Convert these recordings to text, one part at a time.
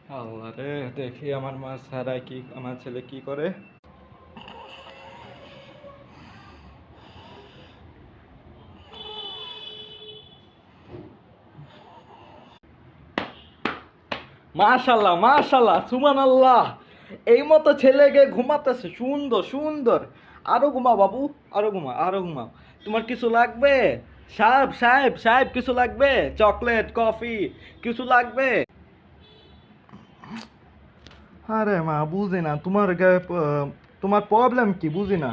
আল্লাহ রে, দেখি আমার মা ছাড়া কি আমার ছেলে কি করে। মাশাল্লাহ মাশাল্লাহ সুবহানাল্লাহ, এই মতো ছেলেকে ঘুমাতেছে সুন্দর সুন্দর। আরো ঘুমাও বাবু, আরো ঘুমাও, আরো ঘুমাও। তোমার কিছু লাগবে? সাহেব সাহেব সাহেব, কিছু লাগবে? চকলেট, কফি, কিছু লাগবে? আরে মা, বুঝি না তোমার তোমার প্রবলেম কি, বুঝি না।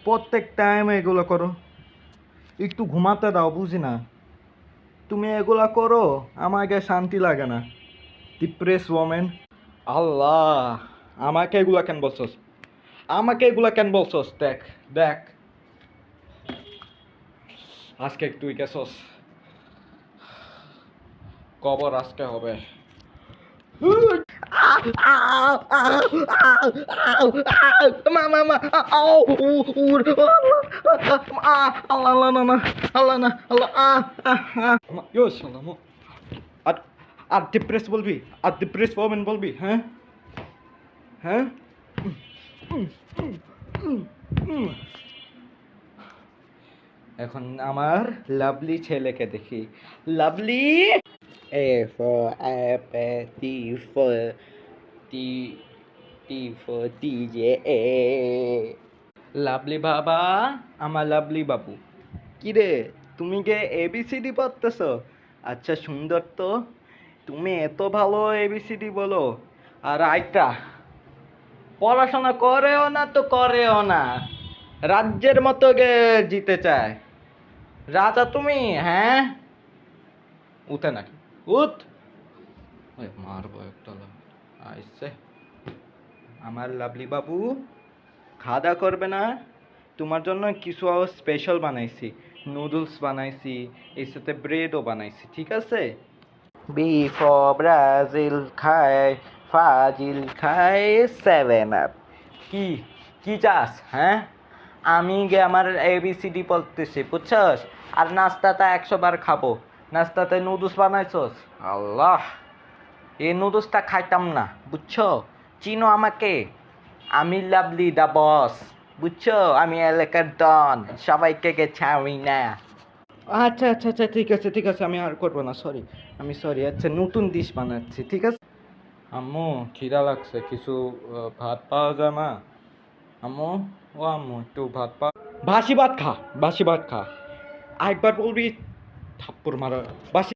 প্রত্যেক টাইম এগুলো করো, একটু ঘুমাতে দাও, বুঝি না। তুমি এগুলা করো, আমাকে শান্তি লাগে না। Depress women. আল্লাহ, আমাকে এগুলা কেন বলছস? আমাকে এগুলা কেন বলছস? দেখ দেখ, আজকে তুই গেছস, কবর আজকে হবে। মা মা মা, আল্লাহ আল্লাহ না না, আল্লাহ না আল্লাহ, ইয়ো সালাম। আর আর ডিপ্রেস বলবি, আর ডিপ্রেস ওমেন বলবি? হ্যাঁ হ্যাঁ। এখন আমার লাভলি ছেলেকে দেখি। Lovely, A for apple, T for T, T for DJ. Lovely বাবা, আমার লাভলি বাবু। কি রে, তুমি কে এবিসিডি পড়তেছ? আচ্ছা সুন্দর তো, তুমি এত ভালো এবিসিডি বলো। আর আইটা পড়াশোনা করেও না তো করেও না, রাজ্যের মতো জিতে চায়। রাজা তুমি, হ্যাঁ? উঠে নাকি? উঠ, ওই মারবো একটা আইসে। আমার লাভলি বাবু খাওয়া দাওয়া করবে না? তোমার জন্য কিছু স্পেশাল বানাইছি, নুডলস বানাইছি, এর সাথে ব্রেডও বানাইছি, ঠিক আছে? বি ফর ব্রাজিল খায়, ফাজিল খায় 7 আপ। কি কি চাস, হ্যাঁ? আমি গে আমার এবিসিডি পড়তেছি, বুঝছস? আর নাস্তাটা 100 বার খাবো। নাস্তাতে নুডলস বানাইছস, আল্লাহ, এই নুডলসটা খাইতাম না, বুঝছো? চিনো আমাকে? আমি লাভলি দা বস, বুঝছো? আমি এলাকার ডন, সবাইকে ছাড়ি না। আচ্ছা আচ্ছা আচ্ছা, ঠিক আছে ঠিক আছে, আমি আর করবো না, সরি। আমি সরি, আচ্ছা নতুন ডিশ বানাচ্ছি, ঠিক আছে? আম্মু, খিদা লাগছে, কিছু ভাত পাওয়া যায় মা? আম্মু, ও আম্মু, একটু ভাত বাসি ভাত খা, বাসি ভাত খা। আরেকবার বলবি থাপ্পড় মারা। বাসি